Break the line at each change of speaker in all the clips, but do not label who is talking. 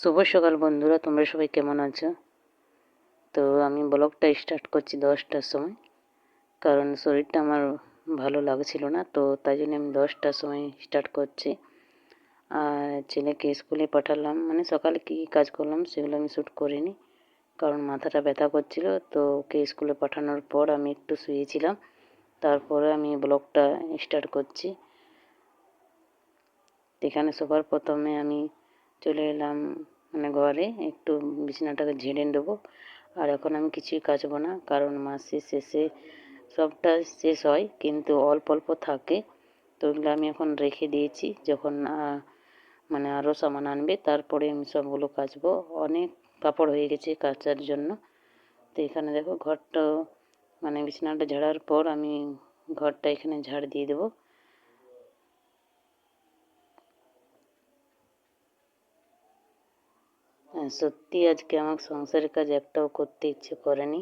শুভ সকাল বন্ধুরা, তোমরা সবাই কেমন আছো? তো আমি ব্লগটা স্টার্ট করছি 10টার সময়, কারণ শরীরটা আমার ভালো লাগছিল না, তো তাই জন্য আমি 10টার সময় স্টার্ট করছি। আর ছেলেকে স্কুলে পাঠালাম, মানে সকালে কী কী কাজ করলাম সেগুলো আমি শ্যুট করিনি, কারণ মাথাটা ব্যথা করছিল। তো ওকে স্কুলে পাঠানোর পর আমি একটু শুয়েছিলাম, তারপরে আমি ব্লগটা স্টার্ট করছি। এখানে সবার প্রথমে আমি চলে এলাম মানে ঘরে, একটু বিছানাটাকে ঝেড়ে দেবো। আর এখন আমি কিছুই কাচবো না, কারণ মাসের শেষে সবটা শেষ হয় কিন্তু অল্প অল্প থাকে, তো ওগুলো আমি এখন রেখে দিয়েছি। যখন মানে আরও সামান আনবে তারপরে আমি সবগুলো কাচবো। অনেক কাপড় হয়ে গেছে কাচার জন্য। তো এখানে দেখো ঘরটা মানে বিছানাটা ঝাড়ার পর আমি ঘরটা এখানে ঝাড় দিয়ে দেবো। সত্যি আজকে আমার সংসারের কাজ একটাও করতে ইচ্ছে করেনি,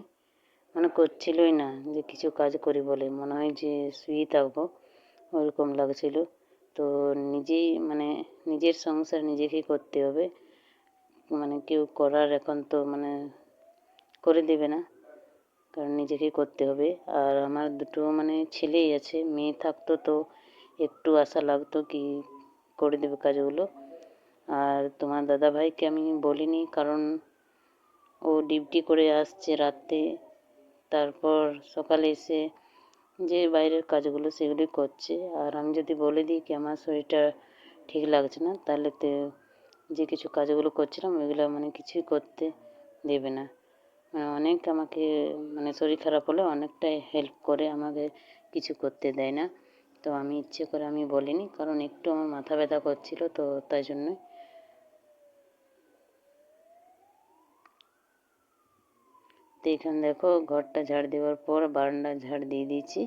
মানে করছিলই না যে কিছু কাজ করি বলে, মনে হয় যে শুয়েই থাকবো ওরকম লাগছিল। তো নিজেই মানে নিজের সংসার নিজেকেই করতে হবে, মানে কেউ করার এখন তো মানে করে দেবে না, কারণ নিজেকেই করতে হবে। আর আমার দুটো মানে ছেলেই আছে, মেয়ে থাকতো তো একটু আশা লাগতো কি করে দেবে কাজগুলো। আর তোমার দাদাভাইকে আমি বলিনি, কারণ ও ডিউটি করে আসছে রাতে, তারপর সকালে এসে যে বাইরের কাজগুলো সেগুলি করছে। আর আমি যদি বলে দিই কি আমার শরীরটা ঠিক লাগছে না, তাহলে তো যে কিছু কাজগুলো করছিলাম ওইগুলো মানে কিছুই করতে দেবে না। মানে অনেক আমাকে মানে শরীর খারাপ হলে অনেকটাই হেল্প করে, আমাকে কিছু করতে দেয় না। তো আমি ইচ্ছে করে আমি বলিনি, কারণ একটু আমার মাথা ব্যথা করছিল, তো তাই জন্যই। তো এখানে দেখো ঘরটা ঝাড় দেওয়ার পর বারান্দা ঝাড় দিয়ে দিয়েছি।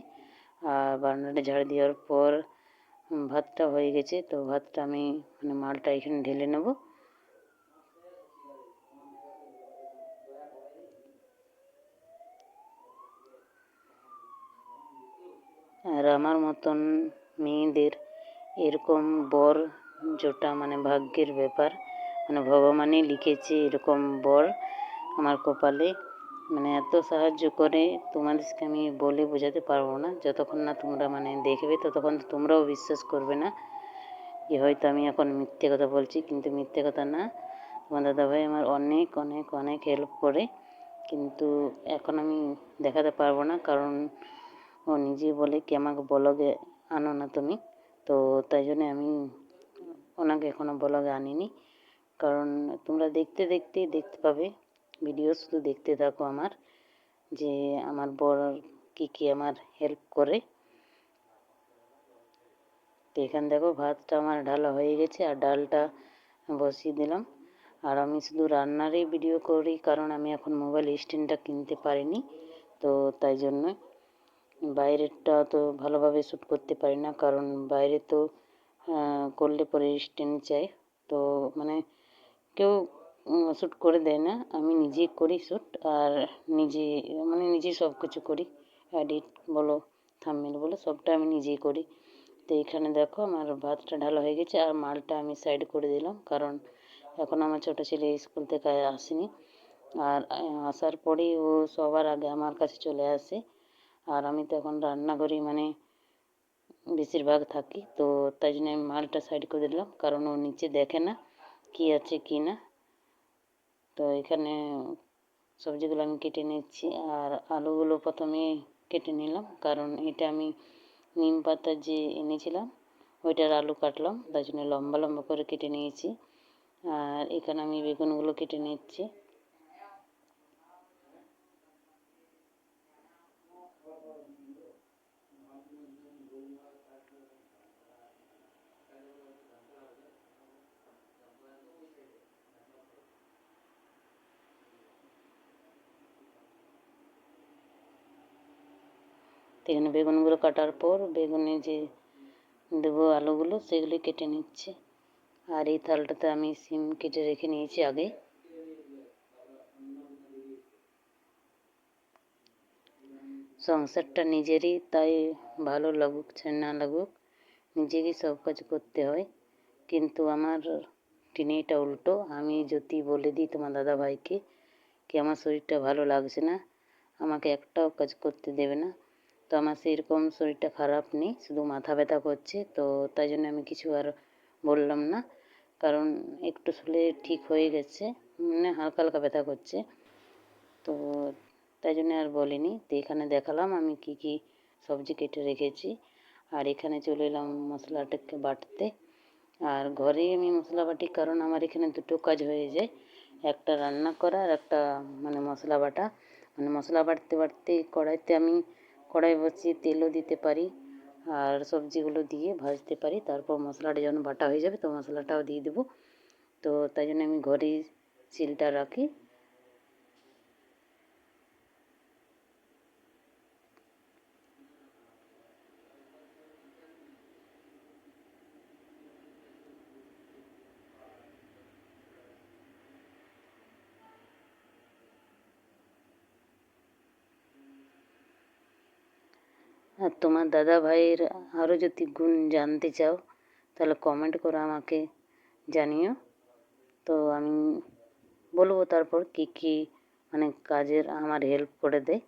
আর বারান্দাটা ঝাড় দেওয়ার পর ভাতটা হয়ে গেছে, তো ভাতটা আমি মানে মালটা এখানে ঢেলে নেব। আর আমার মতন মেয়েদের এরকম বর জোটা মানে ভাগ্যের ব্যাপার, মানে ভগবানই লিখেছে এরকম বর আমার কপালে। মানে এত সাহায্য করে তোমাদেরকে আমি বলে বোঝাতে পারবো না, যতক্ষণ না তোমরা মানে দেখবে ততক্ষণ তোমরাও বিশ্বাস করবে না যে হয়তো আমি এখন মিথ্যে কথা বলছি, কিন্তু মিথ্যে কথা না। তোমার দাদাভাই আমার অনেক অনেক অনেক হেল্প করে, কিন্তু এখন আমি দেখাতে পারবো না, কারণ ও নিজে বলে কি আমাকে ব্লগে আনো না তুমি, তো তাই জন্যে আমি ওনাকে এখনও ব্লগে আনিনি। কারণ তোমরা দেখতে দেখতেই দেখতে পাবে, ভিডিও শুধু দেখতে থাকো আমার, যে আমার বর কী কী আমার হেল্প করে। তো এখানে দেখো ভাতটা আমার ঢালা হয়ে গেছে আর ডালটা বসিয়ে দিলাম। আর আমি শুধু রান্নারই ভিডিও করি, কারণ আমি এখন মোবাইল স্ট্যান্ডটা কিনতে পারিনি, তো তাই জন্য বাইরেরটা তো ভালোভাবে শ্যুট করতে পারি না, কারণ বাইরে তো করলে পরে স্ট্যান্ড চাই, তো মানে কেউ শ্যুট করে দেয় না, আমি নিজেই করি শ্যুট। আর নিজে মানে নিজেই সব কিছু করি, এডিট বলো থাম্বনেল বলো সবটা আমি নিজেই করি। তো এখানে দেখো আমার ভাতটা ঢালা হয়ে গেছে আর মালটা আমি সাইড করে দিলাম, কারণ এখন আমার ছোটো ছেলে স্কুল থেকে আসেনি। আর আসার পরেই ও সবার আগে আমার কাছে চলে আসে, আর আমি তো এখন রান্নাঘরেই মানে বেশিরভাগ থাকি, তো তাই জন্য আমি মালটা সাইড করে দিলাম, কারণ ও নিচে দেখে না কী আছে কী না। তো এখানে সবজিগুলো আমি কেটে নিচ্ছি, আর আলুগুলো প্রথমে কেটে নিলাম, কারণ এটা আমি নিম পাতা যে এনেছিলাম ওইটার আলু কাটলাম, তাই জন্য লম্বা লম্বা করে কেটে নিয়েছি। আর এখানে আমি বেগুনগুলো কেটে নিচ্ছি। এখানে বেগুনগুলো কাটার পর বেগুনে যে দেবো আলুগুলো সেগুলি কেটে নিচ্ছি। আর এই থালটাতে আমি সিম কেটে রেখে নিয়েছি আগে। সংসারটা নিজেরই, তাই ভালো লাগুক চাই না লাগুক নিজেকেই সব কাজ করতে হয়, কিন্তু আমার টিনিটা উল্টো। আমি যদি বলে দিই তোমার দাদা ভাইকে কি আমার শরীরটা ভালো লাগছে না, আমাকে একটাও কাজ করতে দেবে না। তো আমার সেরকম শরীরটা খারাপ নেই, শুধু মাথা ব্যথা করছে। তো তাই জন্য আমি কিছু আর বললাম না, কারণ একটু শুলে ঠিক হয়ে গেছে, মানে হালকা হালকা ব্যথা করছে। তো তাই জন্য আর বলিনি। তো এখানে দেখালাম আমি কি কি সবজি কেটে রেখেছি। আর এখানে চলে এলাম মশলাটাকে বাটতে। আর ঘরেই আমি মশলা বাটি, কারণ আমার এখানে দুটো কাজ হয়ে যায়, একটা রান্না করা আর একটা মানে মশলা বাটা। মানে মশলা বাটতে বাটতে কড়াইতে আমি কড়াই বসিয়ে তেলও দিতে পারি আর সবজিগুলো দিয়ে ভাজতে পারি। তারপর মশলাটা যখন বাটা হয়ে যাবে তো মশলাটাও দিয়ে দেবো। তো তাই জন্য আমি ঘরেই শিলটা রাখি। আর তোমার দাদা ভাইয়ের আরও যদি গুণ জানতে চাও তাহলে কমেন্ট করে আমাকে জানিও। তো আমি বলবো তারপর কি কি মানে কাজের আমার হেল্প করে দেয়।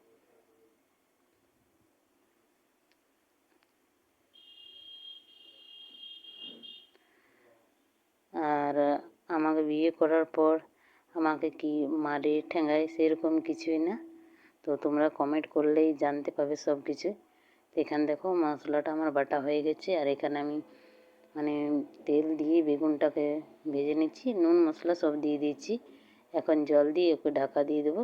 আর আমাকে বিয়ে করার পর আমাকে কি মারে ঠেঙায় সেরকম কিছুই না। তো তোমরা কমেন্ট করলেই জানতে পাবে সব কিছু। তো এখানে দেখো মশলাটা আমার বাটা হয়ে গেছে। আর এখানে আমি মানে তেল দিয়ে বেগুনটাকে ভেজে নিচ্ছি, নুন মশলা সব দিয়ে দিয়েছি। এখন জল দিয়ে ওকে ঢাকা দিয়ে দেবো।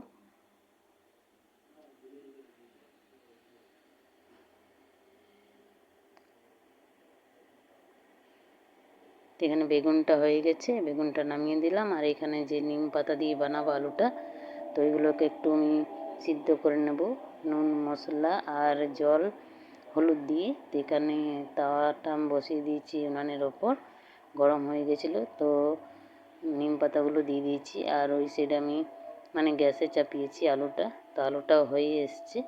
তো এখানে বেগুনটা হয়ে গেছে, বেগুনটা নামিয়ে দিলাম। আর এখানে যে নিম পাতা দিয়ে বানাবো আলুটা, তো এগুলোকে একটু আমি সিদ্ধ করে নেব নুন মশলা আর জল হলুদ দিয়ে। তো এখানে তাওয়াটা আমি বসিয়ে দিয়েছি উনানের ওপর, গরম হয়ে গেছিলো। তো নিম পাতাগুলো দিয়ে দিয়েছি আর ওই সাইডে আমি মানে গ্যাসে চাপিয়েছি আলুটা। তো আলুটাও হয়ে এসছে।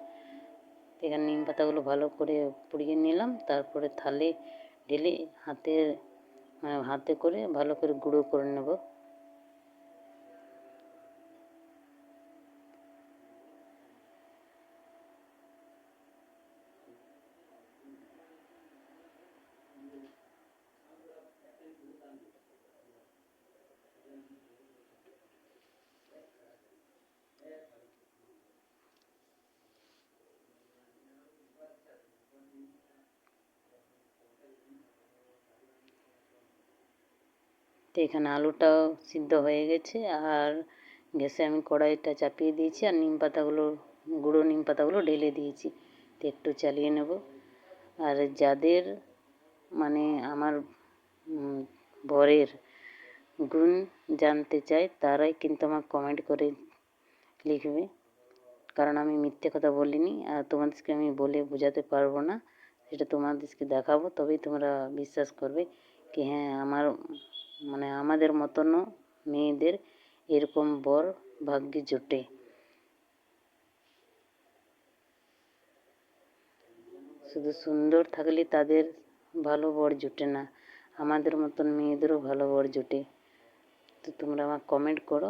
এখানে নিম পাতাগুলো ভালো করে পুড়িয়ে নিলাম, তারপরে থালে ঢেলে হাতে করে ভালো করে গুঁড়ো করে নেব। তো এখানে আলুটাও সিদ্ধ হয়ে গেছে। আর গ্যাসে আমি কড়াইটা চাপিয়ে দিয়েছি আর গুঁড়ো নিম পাতাগুলো ঢেলে দিয়েছি। তো একটু চালিয়ে নেব। আর যাদের মানে আমার বরের গুণ জানতে চায় তারাই কিন্তু আমার কমেন্ট করে লিখবে, কারণ আমি মিথ্যে কথা বলিনি। আর তোমাদেরকে আমি বলে বোঝাতে পারবো না, সেটা তোমাদেরকে দেখাবো, তবেই তোমরা বিশ্বাস করবে কি হ্যাঁ আমার মানে আমাদের মতনও মেয়েদের এরকম বর ভাগ্যে জোটে। শুধু সুন্দর থাকলে তাদের ভালো বর জোটে না, আমাদের মতন মেয়েদেরও ভালো বর জোটে। তো তোমরা আমার কমেন্ট করো।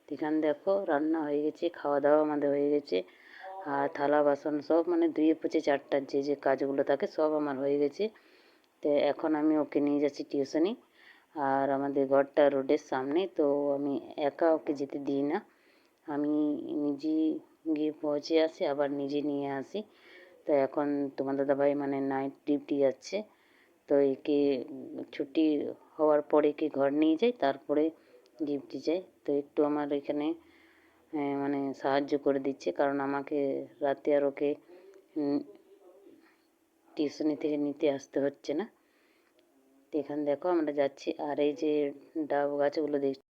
এখানে দেখো রান্না হয়ে গেছে, খাওয়া দাওয়া আমাদের হয়ে গেছে। আর থালা বাসন সব মানে ধুয়ে পুছে চারটার যে যে কাজগুলো থাকে সব আমার হয়ে গেছে। তো এখন আমি ওকে নিয়ে যাচ্ছি টিউশনি। আর আমাদের ঘরটা রোডের সামনে, তো আমি একা ওকে যেতে দিই না, আমি নিজে গিয়ে পৌঁছে আসি আবার নিজে নিয়ে আসি। তো এখন তোমার দাদাভাই মানে নাইট ডিউটি যাচ্ছে। তো একে ছুটি হওয়ার পরে একে ঘর নিয়ে যাই, তারপরে ডিউটি যাই। তো একটু আমার এখানে মানে সাহায্য করে দিচ্ছে, কারণ আমাকে রাতে আর ওকে টিউশনি থেকে নিতে আসতে হচ্ছে না। তো এখানে দেখো আমরা যাচ্ছি। আর এই যে ডাব গাছগুলো দেখছি,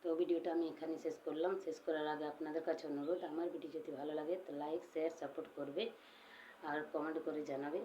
তো ভিডিওটা আমি এখানে শেষ করলাম। শেষ করার আগে আপনাদের কাছে অনুরোধ, আমার ভিডিও যদি ভালো লাগে তো লাইক শেয়ার সাপোর্ট করবে আর কমেন্ট করে জানাবে।